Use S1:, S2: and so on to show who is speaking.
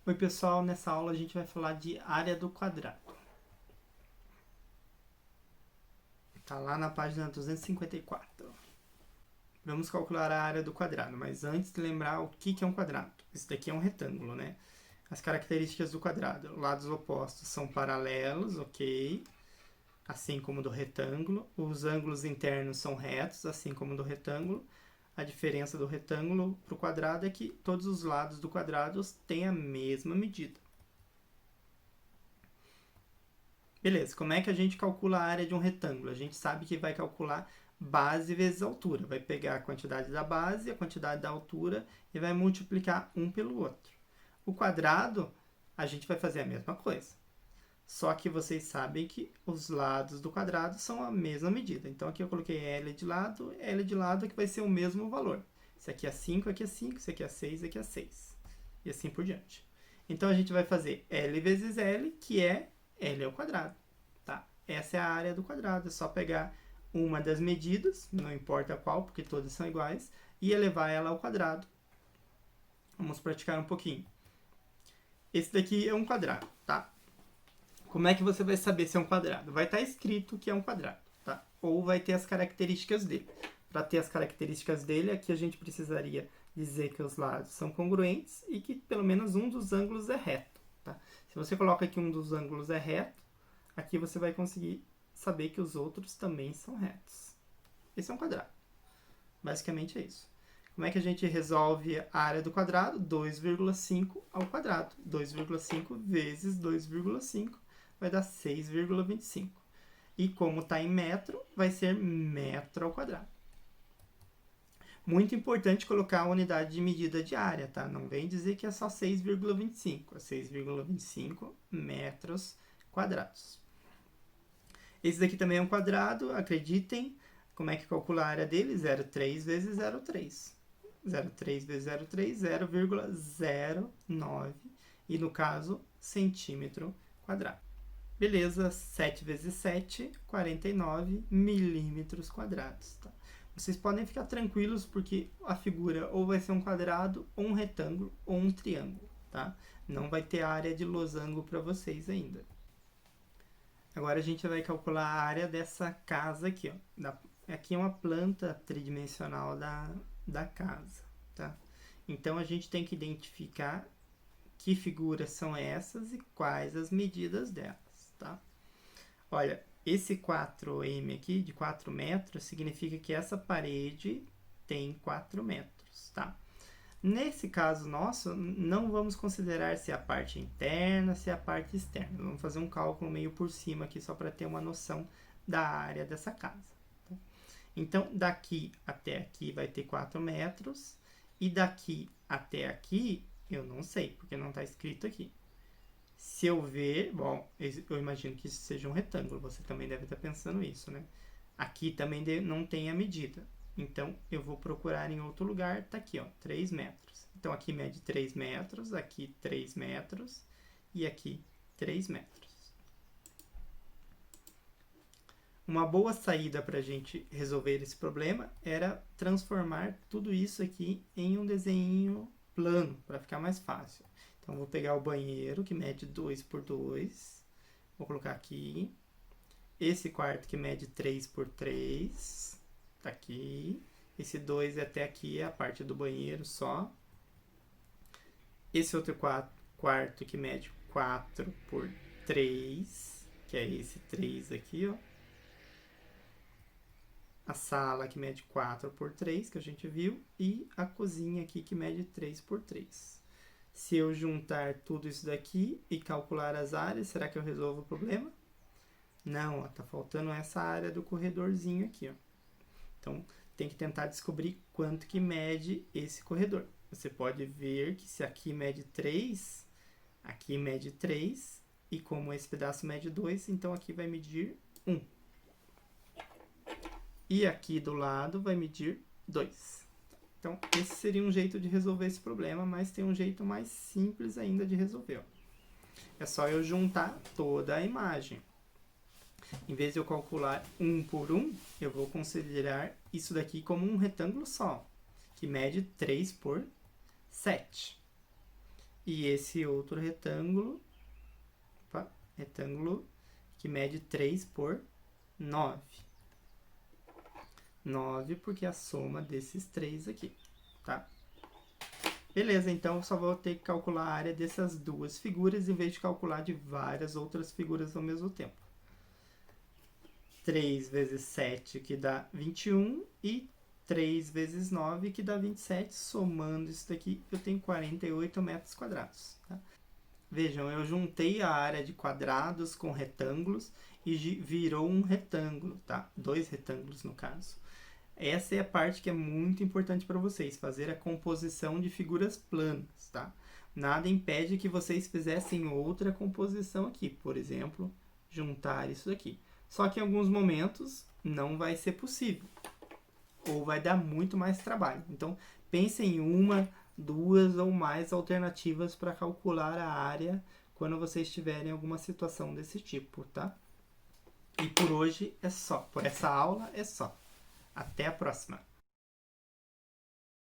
S1: Oi pessoal, nessa aula a gente vai falar de área do quadrado. Tá lá na página 254. Vamos calcular a área do quadrado, mas antes de lembrar o que é um quadrado. Isso daqui é um retângulo, né? As características do quadrado. Lados opostos são paralelos, ok? Assim como do retângulo. Os ângulos internos são retos, assim como do retângulo. A diferença do retângulo para o quadrado é que todos os lados do quadrado têm a mesma medida. Beleza, como é que a gente calcula a área de um retângulo? A gente sabe que vai calcular base vezes altura. Vai pegar a quantidade da base, a quantidade da altura e vai multiplicar um pelo outro. O quadrado, a gente vai fazer a mesma coisa. Só que vocês sabem que os lados do quadrado são a mesma medida. Então aqui eu coloquei L de lado é que vai ser o mesmo valor. Isso aqui é 5, aqui é 5, isso aqui é 6, aqui é 6. E assim por diante. Então a gente vai fazer L vezes L, que é L ao quadrado. Tá? Essa é a área do quadrado. É só pegar uma das medidas, não importa qual, porque todas são iguais, e elevar ela ao quadrado. Vamos praticar um pouquinho. Esse daqui é um quadrado, tá? Como é que você vai saber se é um quadrado? Vai estar escrito que é um quadrado, tá? Ou vai ter as características dele. Para ter as características dele, aqui a gente precisaria dizer que os lados são congruentes e que pelo menos um dos ângulos é reto, tá? Se você coloca que um dos ângulos é reto, aqui você vai conseguir saber que os outros também são retos. Esse é um quadrado. Basicamente é isso. Como é que a gente resolve a área do quadrado? 2,5 ao quadrado. 2,5 vezes 2,5 vai dar 6,25. E como está em metro, vai ser metro ao quadrado. Muito importante colocar a unidade de medida de área, tá? Não vem dizer que é só 6,25. É 6,25 metros quadrados. Esse daqui também é um quadrado, acreditem. Como é que calcula a área dele? 0,3 vezes 0,3. 0,3 vezes 0,3, 0,09. E no caso, centímetro quadrado. Beleza, 7 vezes 7, 49 milímetros quadrados. Tá? Vocês podem ficar tranquilos porque a figura ou vai ser um quadrado, ou um retângulo, ou um triângulo. Tá? Não vai ter área de losango para vocês ainda. Agora a gente vai calcular a área dessa casa aqui. Ó. Aqui é uma planta tridimensional da casa. Tá? Então a gente tem que identificar que figuras são essas e quais as medidas delas. Tá? Olha, esse 4M aqui, de 4 metros, significa que essa parede tem 4 metros. Tá? Nesse caso nosso, não vamos considerar se é a parte interna, se é a parte externa. Vamos fazer um cálculo meio por cima aqui, só para ter uma noção da área dessa casa. Tá? Então, daqui até aqui vai ter 4 metros, e daqui até aqui, eu não sei, porque não está escrito aqui. Se eu ver, bom, eu imagino que isso seja um retângulo, você também deve estar pensando isso, né? Aqui também não tem a medida. Então, eu vou procurar em outro lugar, tá aqui, ó, 3 metros. Então, aqui mede 3 metros, aqui 3 metros e aqui 3 metros. Uma boa saída para a gente resolver esse problema era transformar tudo isso aqui em um desenho plano, para ficar mais fácil. Então, vou pegar o banheiro, que mede 2 por 2, vou colocar aqui. Esse quarto que mede 3 por 3, tá aqui. Esse 2 até aqui é a parte do banheiro só. Esse outro quarto que mede 4 por 3, que é esse 3 aqui, ó. A sala que mede 4 por 3, que a gente viu. E a cozinha aqui que mede 3 por 3. Se eu juntar tudo isso daqui e calcular as áreas, será que eu resolvo o problema? Não, ó, tá faltando essa área do corredorzinho aqui, ó. Então, tem que tentar descobrir quanto que mede esse corredor. Você pode ver que se aqui mede 3, aqui mede 3, e como esse pedaço mede 2, então aqui vai medir 1. E aqui do lado vai medir 2. Então, esse seria um jeito de resolver esse problema, mas tem um jeito mais simples ainda de resolver. Ó. É só eu juntar toda a imagem. Em vez de eu calcular 1 por 1, eu vou considerar isso daqui como um retângulo só, que mede 3 por 7. e esse outro retângulo, retângulo que mede 3 por 9. 9 porque é a soma desses três aqui, tá? Beleza, então eu só vou ter que calcular a área dessas duas figuras em vez de calcular de várias outras figuras ao mesmo tempo. 3 vezes 7, que dá 21, e 3 vezes 9, que dá 27. Somando isso daqui, eu tenho 48 metros quadrados. Tá? Vejam, eu juntei a área de quadrados com retângulos e virou um retângulo, tá? 2 retângulos no caso. Essa é a parte que é muito importante para vocês, fazer a composição de figuras planas, tá? Nada impede que vocês fizessem outra composição aqui, por exemplo, juntar isso daqui. Só que em alguns momentos não vai ser possível, ou vai dar muito mais trabalho. Então, pense em uma, duas ou mais alternativas para calcular a área quando vocês tiverem alguma situação desse tipo, tá? E por hoje é só, por essa aula é só. Até a próxima!